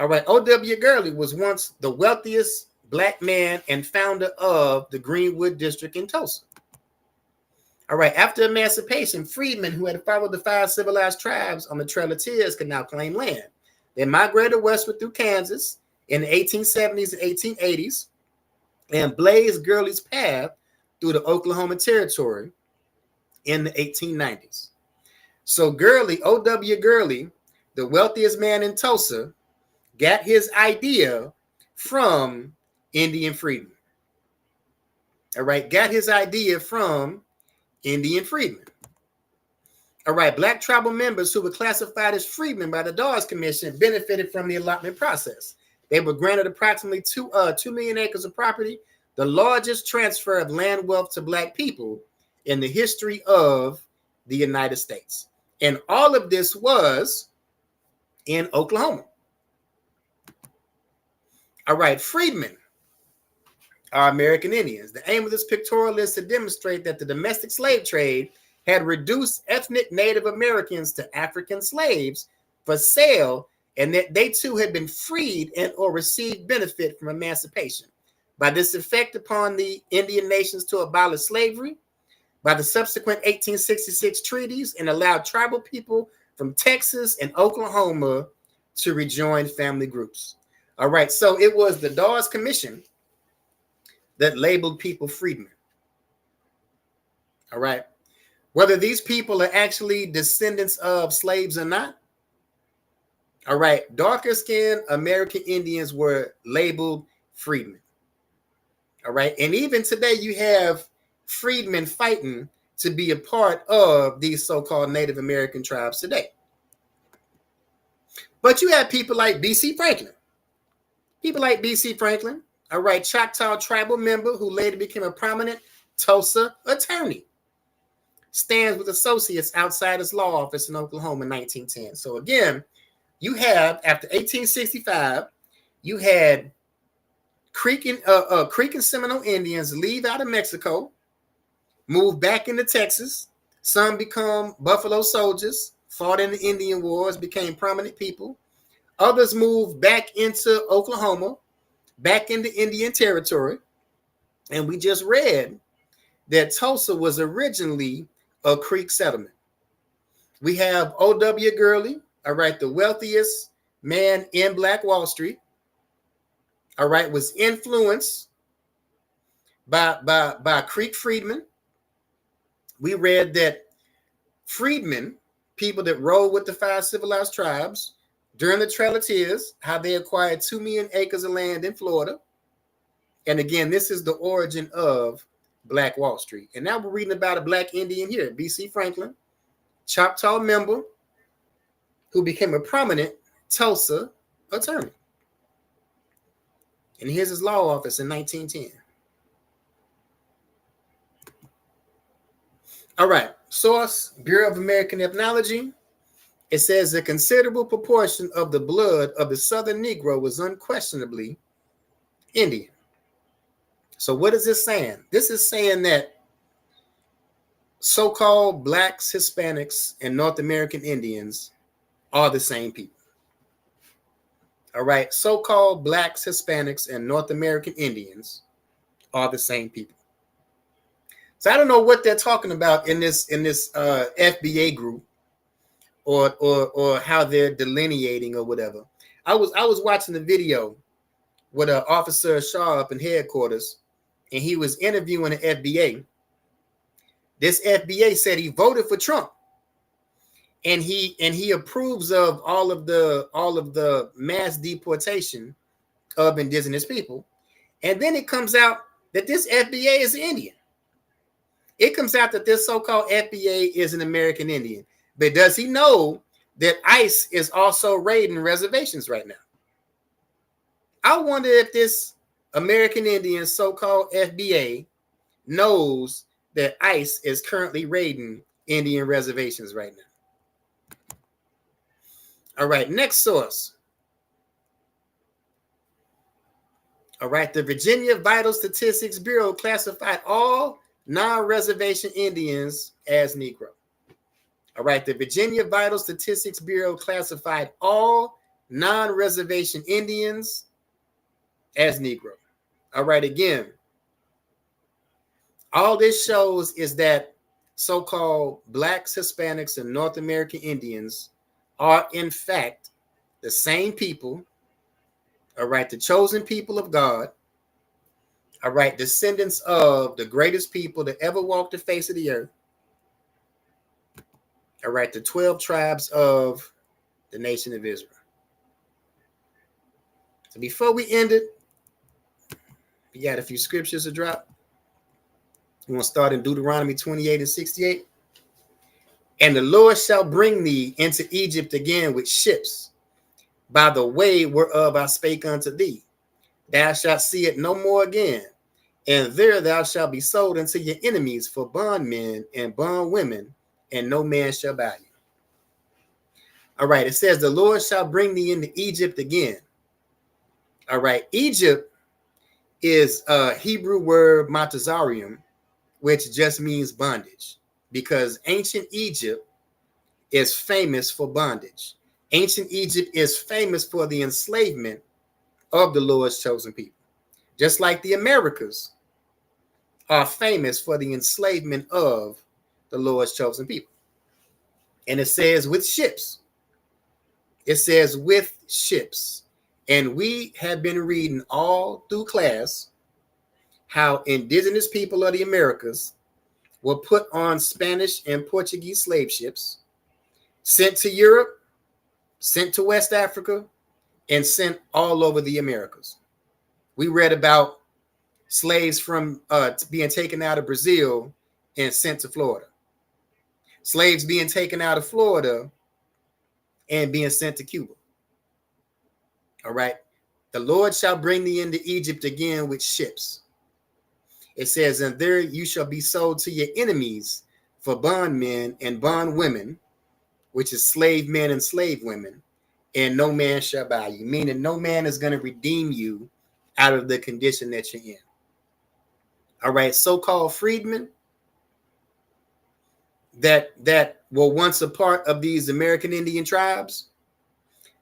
All right, O.W. Gurley was once the wealthiest Black man and founder of the Greenwood District in Tulsa. All right, after emancipation, freedmen who had followed the 5 civilized tribes on the Trail of Tears could now claim land. They migrated westward through Kansas in the 1870s and 1880s and blazed Gurley's path through the Oklahoma Territory in the 1890s. So Gurley, O.W. Gurley, the wealthiest man in Tulsa, got his idea from Indian freedmen. All right, got his idea from Indian freedmen. All right, black tribal members who were classified as freedmen by the Dawes Commission benefited from the allotment process. They were granted approximately 2 million acres of property, the largest transfer of land wealth to black people in the history of the United States. And all of this was in Oklahoma. All right, freedmen are American Indians. The aim of this pictorial is to demonstrate that the domestic slave trade had reduced ethnic Native Americans to African slaves for sale, and that they too had been freed and or received benefit from emancipation. By this effect upon the Indian nations to abolish slavery, by the subsequent 1866 treaties, and allowed tribal people from Texas and Oklahoma to rejoin family groups. All right, so it was the Dawes Commission that labeled people freedmen. All right, whether these people are actually descendants of slaves or not. All right, darker skinned American Indians were labeled freedmen. All right, and even today you have freedmen fighting to be a part of these so-called Native American tribes today. But you have people like B.C. Franklin. People like B.C. Franklin, all right, Choctaw tribal member who later became a prominent Tulsa attorney, stands with associates outside his law office in Oklahoma in 1910. So again, you have, after 1865, you had Creek and Seminole Indians leave out of Mexico, move back into Texas. Some become Buffalo Soldiers, fought in the Indian Wars, became prominent people. Others moved back into Oklahoma, back into Indian Territory. And we just read that Tulsa was originally a Creek settlement. We have O.W. Gurley, all right, the wealthiest man in Black Wall Street, all right, was influenced by Creek freedmen. We read that freedmen, people that rode with the 5 civilized tribes during the Trail of Tears, how they acquired 2 million acres of land in Florida. And again, this is the origin of Black Wall Street. And now we're reading about a Black Indian here, B.C. Franklin, Choctaw member who became a prominent Tulsa attorney. And here's his law office in 1910. All right, source, Bureau of American Ethnology. It says a considerable proportion of the blood of the Southern Negro was unquestionably Indian. So what is this saying? This is saying that so-called Blacks, Hispanics, and North American Indians are the same people. All right, so-called Blacks, Hispanics, and North American Indians are the same people. So I don't know what they're talking about in this FBA group, or how they're delineating or whatever. I was watching the video with Officer Shaw up in headquarters, and he was interviewing the FBA. This FBA said he voted for Trump, and he approves of all of the mass deportation of indigenous people. And then it comes out that this FBA is Indian. It comes out that this so-called FBA is an American Indian. But does he know that ICE is also raiding reservations right now? I wonder if this American Indian so-called FBA knows that ICE is currently raiding Indian reservations right now. All right, next source. All right, the Virginia Vital Statistics Bureau classified all non-reservation Indians as Negro. All right, the Virginia Vital Statistics Bureau classified all non-reservation Indians as Negro. All right, again, all this shows is that so-called Blacks, Hispanics, and North American Indians are in fact the same people. All right, the chosen people of God. All right, descendants of the greatest people to ever walk the face of the earth. All right, the 12 tribes of the nation of Israel. So before we end it, we got a few scriptures to drop. We want to start in Deuteronomy 28 and 68. And the Lord shall bring thee into Egypt again with ships, by the way whereof I spake unto thee. Thou shalt see it no more again. And there thou shalt be sold unto your enemies for bondmen and bondwomen, and no man shall buy you. All right, it says the Lord shall bring thee into Egypt again. All right, Egypt is a Hebrew word matazarium, which just means bondage, because ancient Egypt is famous for bondage. Ancient Egypt is famous for the enslavement of the Lord's chosen people, just like the Americas are famous for the enslavement of the Lord's chosen people. And it says with ships. It says with ships. And we have been reading all through class how indigenous people of the Americas were put on Spanish and Portuguese slave ships, sent to Europe, sent to West Africa, and sent all over the Americas. We read about slaves from being taken out of Brazil and sent to Florida. Slaves being taken out of Florida and being sent to Cuba. All right. The Lord shall bring thee into Egypt again with ships. It says, and there you shall be sold to your enemies for bondmen and bondwomen, which is slave men and slave women, and no man shall buy you, meaning no man is going to redeem you out of the condition that you're in. All right, so-called freedmen that were once a part of these American Indian tribes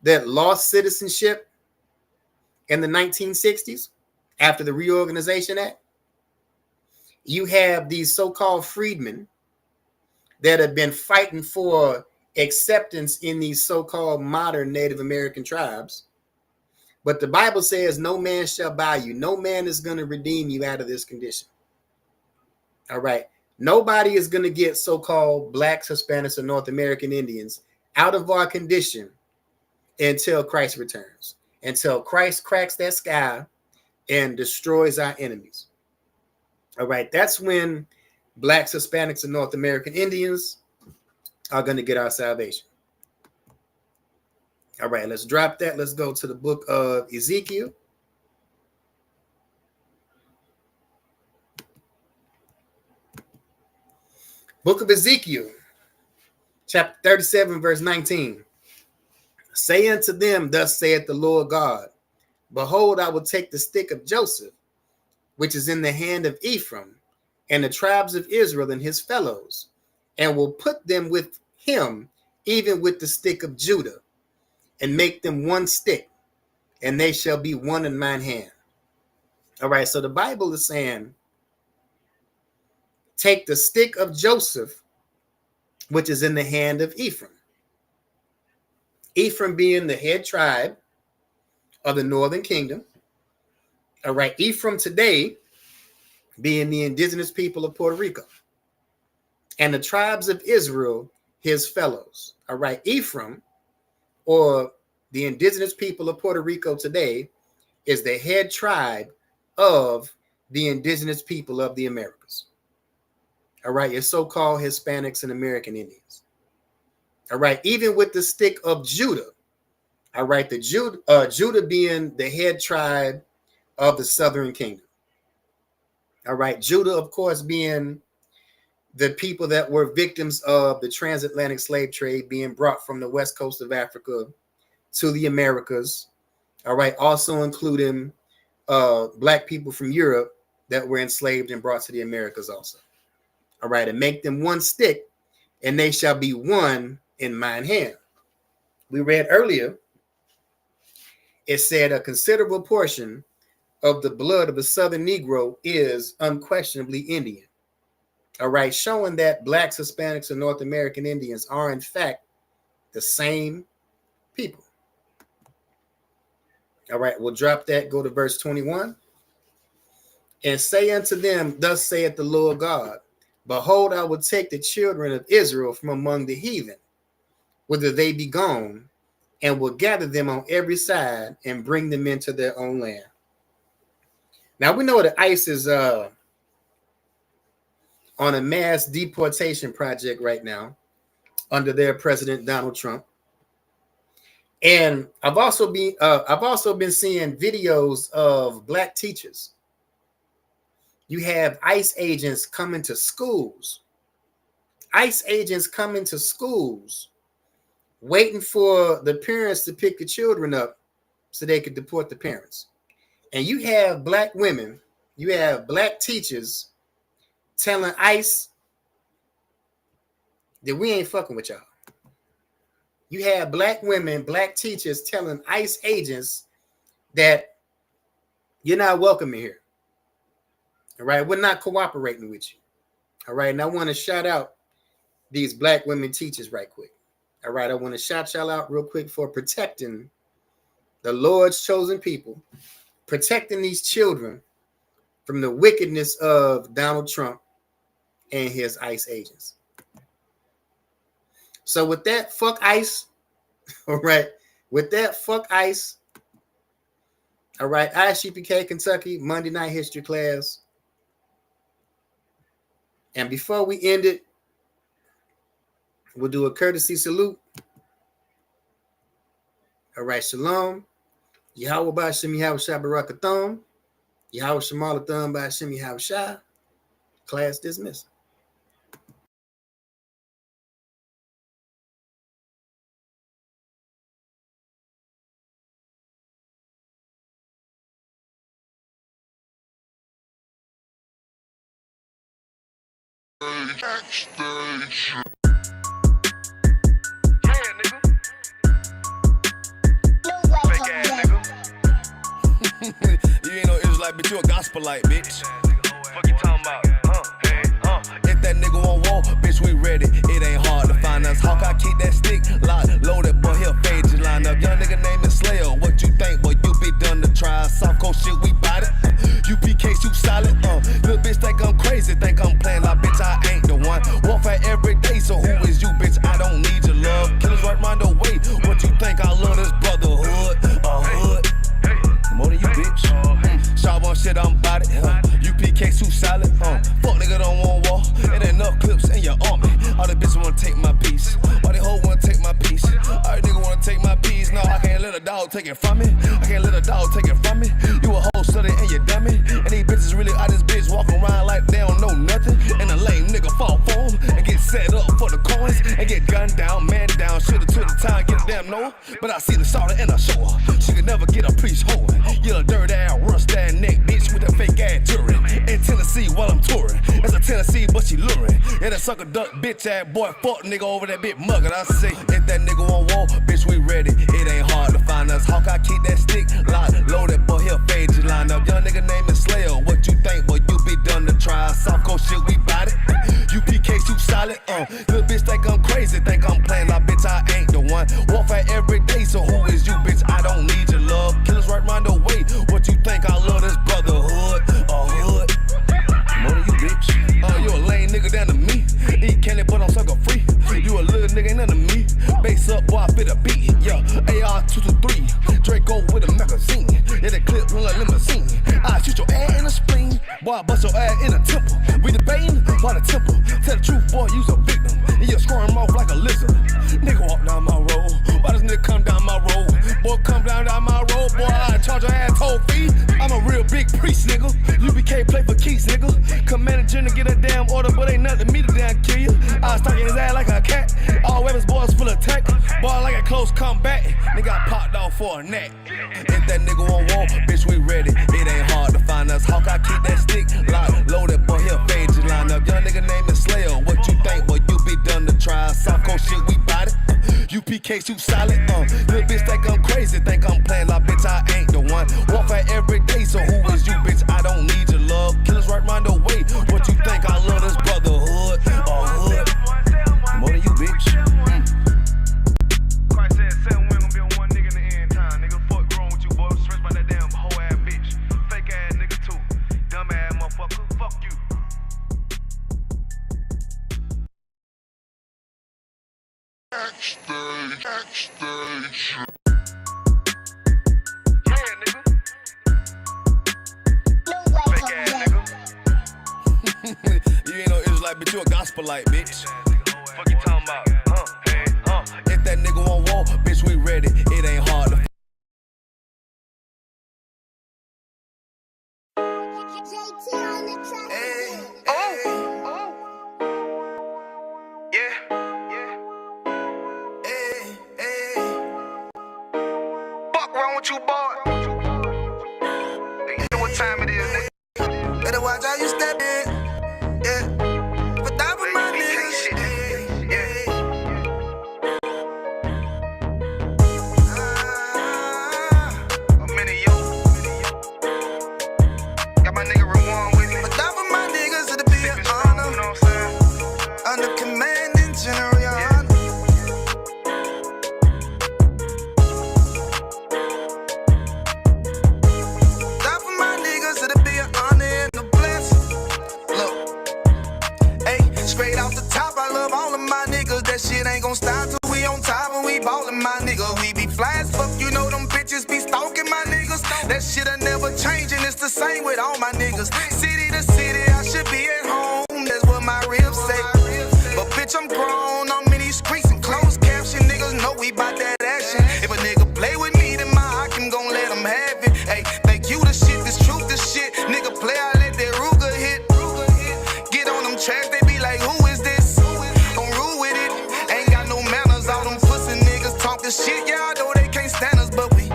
that lost citizenship in the 1960s after the Reorganization Act. You have these so-called freedmen that have been fighting for acceptance in these so-called modern Native American tribes. But the Bible says no man shall buy you. No man is going to redeem you out of this condition. All right. Nobody is going to get so-called blacks, Hispanics, or North American Indians out of our condition until Christ returns, until Christ cracks that sky and destroys our enemies. All right. That's when blacks, Hispanics, and North American Indians are going to get our salvation. All right, let's drop that. Let's go to the book of Ezekiel. Book of Ezekiel, chapter 37, verse 19. Say unto them, thus saith the Lord God, behold, I will take the stick of Joseph, which is in the hand of Ephraim, and the tribes of Israel and his fellows, and will put them with him, even with the stick of Judah, and make them one stick, and they shall be one in mine hand. All right, so the Bible is saying, take the stick of Joseph, which is in the hand of Ephraim. Ephraim being the head tribe of the northern kingdom. All right, Ephraim today being the indigenous people of Puerto Rico. And the tribes of Israel, his fellows. All right, Ephraim, or the indigenous people of Puerto Rico today, is the head tribe of the indigenous people of the Americas. All right, your so-called Hispanics and American Indians. All right, even with the stick of Judah. All right, the Judah being the head tribe of the southern kingdom. All right, Judah, of course, being the people that were victims of the transatlantic slave trade being brought from the west coast of Africa to the Americas. All right, also including black people from Europe that were enslaved and brought to the Americas also. All right, and make them one stick, and they shall be one in mine hand. We read earlier, it said a considerable portion of the blood of a Southern Negro is unquestionably Indian. All right, showing that blacks, Hispanics, and North American Indians are in fact the same people. All right, we'll drop that, go to verse 21. and say unto them, thus saith the Lord God, behold, I will take the children of Israel from among the heathen, whither they be gone, and will gather them on every side and bring them into their own land. Now we know that ICE is on a mass deportation project right now under their president Donald Trump. And I've also been seeing videos of Black teachers. You have ICE agents coming to schools. ICE agents coming to schools, waiting for the parents to pick the children up so they could deport the parents. And you have Black women, you have Black teachers telling ICE that we ain't fucking with y'all. You have Black women, Black teachers telling ICE agents that you're not welcome here. All right, we're not cooperating with you. All right, and I want to shout out these Black women teachers right quick. All right, I want to shout y'all out real quick for protecting the Lord's chosen people, protecting these children from the wickedness of Donald Trump and his ICE agents. So with that, fuck ICE. All right, with that, fuck ICE. All right, ISUPK Kentucky Monday night history class. And before we end it, we'll do a courtesy salute. All right, shalom. Yahweh Ba'Shem Yahweh Shah Barakatham. Yahweh Shemalatham Ba'Shem Yahweh Shah. Class dismissed. Backstage. You ain't no Israelite, but you a gospelite, bitch. Fuck you talking about? If that nigga won't walk, bitch, we ready. It ain't hard to find us. Hawkeye keep that stick locked, loaded, boy, he'll fade you line up. Young nigga name is Slayer. What you think, boy? You be done to try. Soft cold shit, we bout it. UPK, soup solid. Little bitch think I'm crazy, think I'm playing like bitch, I ain't the one. Warfare every day, so who is you, bitch? I don't need your love. Killers right round the way. What you think? I love this brotherhood. Hood. More than you, bitch. Sharp on shit, I'm bout it. UPK soup solid. Fuck nigga don't want war. Ain't enough clips in your army. All the bitches wanna take my piece. All they hoes wanna take my piece. All they niggas wanna take my piece. No, I can't let a dog take it from me. I can't let a dog take it from me. You a whole study and you dummy. And these bitches really out this bitch walking around like they don't know nothing. And a lame nigga fall for them and get set up for the coins and get gunned down, man down. Shoulda took the time, get a damn no. But I see the starter and I show her. She could never get a priest holding. You a dirt ass, rust ass neck bitch with a fake ass jewelry. In Tennessee while I'm touring. It's a Tennessee, but she luring. And a sucker duck bitch ass boy, fuck nigga over that bit muggin'. I say, if that nigga won't walk, bitch, we ready. It ain't hard to find us. Hawkeye keep that stick locked, loaded, boy, he'll fade you line up. Young nigga name is Slayer. What you think, boy? You be done to try. Soft cold shit, we bout it. UPK soup solid. Little bitch think I'm crazy, think I'm playing like bitch, I ain't the one. Warfare every day, so who is you, bitch? I don't need your love. Killers right round the way. What you think? I love this brotherhood. Hood. More than you, bitch. You a lame nigga down to me. Eat candy, but I'm sucker free. You a little nigga, ain't none of me. Base up, boy, I fit a beat. Yeah, AR-223. Draco with a magazine. Yeah, the clip run like limousine. I shoot your ass in the spleen. Boy, I bust your ass in a temple. We debating by the temple. Tell the truth, boy, you's a victim. And you're squirming off like a lizard. Nigga walk down my road. Why does nigga come down my road? Boy, come down my road. Boy, I charge your ass toll fee. I'm a real big priest, nigga. UPK play for keys, nigga. Commanding general get a damn order, but ain't nothing to me to damn kill you. I was stalking his ass like a cat. All weapons, boys full of tech. Boy, like a close combat. Nigga got popped off for a neck. If that nigga won't walk, bitch, we ready. It ain't hard to find us. Hawkeye keep that stick locked, loaded, boy, he'll fade you line up. Young nigga name is Slayer. What you think, boy? You be done to try. Soft cold shit, we bout it. UPK soup solid. Little bitch think I'm crazy, think I'm playing like bitch, I ain't the one. Warfare every day, so who is you, bitch? I don't need your love. Killers right round the way. What you think? I love this brotherhood. Hood. More than you, bitch. Christ said 7 women gonna be on one nigga in the end time. Nigga, fuck wrong with you, boy? Stressed by that damn hoe ass bitch. Fake ass nigga too. Dumb ass like, bitch, you a gospel light, bitch. Fuck you talking about? Hey, If that nigga want war, bitch, we ready. It ain't hard to Fuck wrong with you, boy? You know what time it is, nigga? Better watch how you step in. Yeah. But that was my niggas. I'm in it, yo. Got my nigga Rewan with me. But that was my niggas, it'll be an honor. You know what I'm saying? Under commanding General Honor. That for my niggas, it'll be an honor and a blessing. Look, hey, straight off the top, I love all of my niggas. That shit ain't gon' stop till we on top and we ballin', my nigga. We be fly as fuck, you know them bitches be stalking my niggas. That shit'll never change and it's the same with all my niggas. City to city, I should be at home. That's what my ribs say. But bitch, I'm grown, I'm in these streets and closed caption. Niggas know we bout that action. If a nigga play with me, then my Hakim gon' let him have it. Hey, think you the shit, this truth, this shit. Nigga play, I let that Ruger hit. Get on them tracks, they be like, who is this? Don't rule with it. Ain't got no manners, all them pussy niggas talking shit. Yeah, I know they can't stand us, but we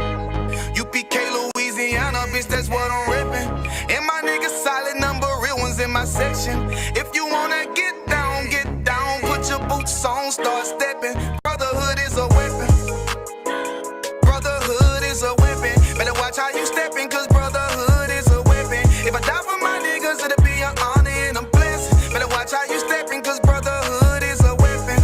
UPK, Louisiana, bitch, that's what I'm rippin'. And my niggas solid number, real ones in my section. If you wanna get down, put your boots on, start stepping. Brotherhood is a weapon. Brotherhood is a weapon. Better watch how you steppin', cause brotherhood is a weapon. If I die for my niggas, it'll be an honor and a blessing. Better watch how you steppin', cause brotherhood is a weapon.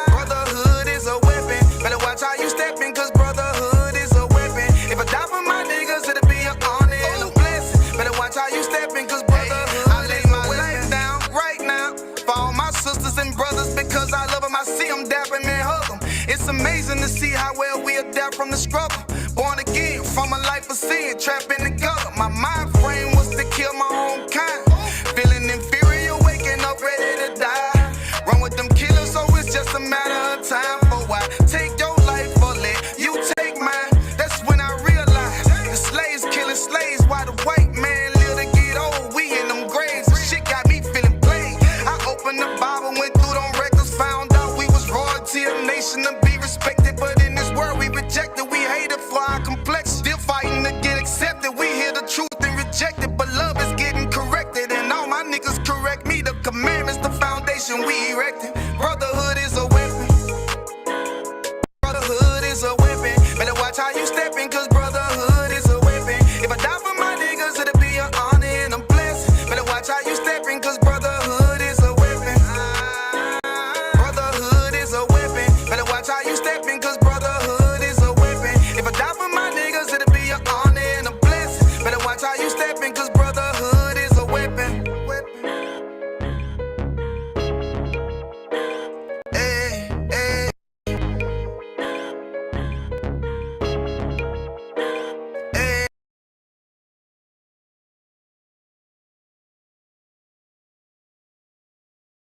Brotherhood is a weapon. Better watch how you steppin', cause brotherhood is a weapon. If I die for my niggas, it'll be an honor and a blessing. Better watch how you steppin', cause brotherhood I lay my life down right now for all my sisters and brothers, because I love them. I see them dapping and hug them. It's amazing to see how well we adapt from the struggle. Born again from a life of sin, trapped in the gutter. My mind frame was to kill my own kind. Feeling inferior, waking up ready to die. Run with them killers, so it's just a matter of time. For why take your life or let you take mine? That's when I realized the slaves killing slaves while the white man live to get old. We in them graves, and shit got me feeling played. I opened the Bible, went through them records, found out we was royalty, a nation to be respected. But in this world we rejected, we hated for our complexion. Still fighting to get accepted. We hear the truth and reject it, but love is getting corrected. And all my niggas correct me. The commandments, the foundation we erected. Brotherhood is a weapon. Brotherhood is a weapon. Better watch how you steppin', cause brotherhood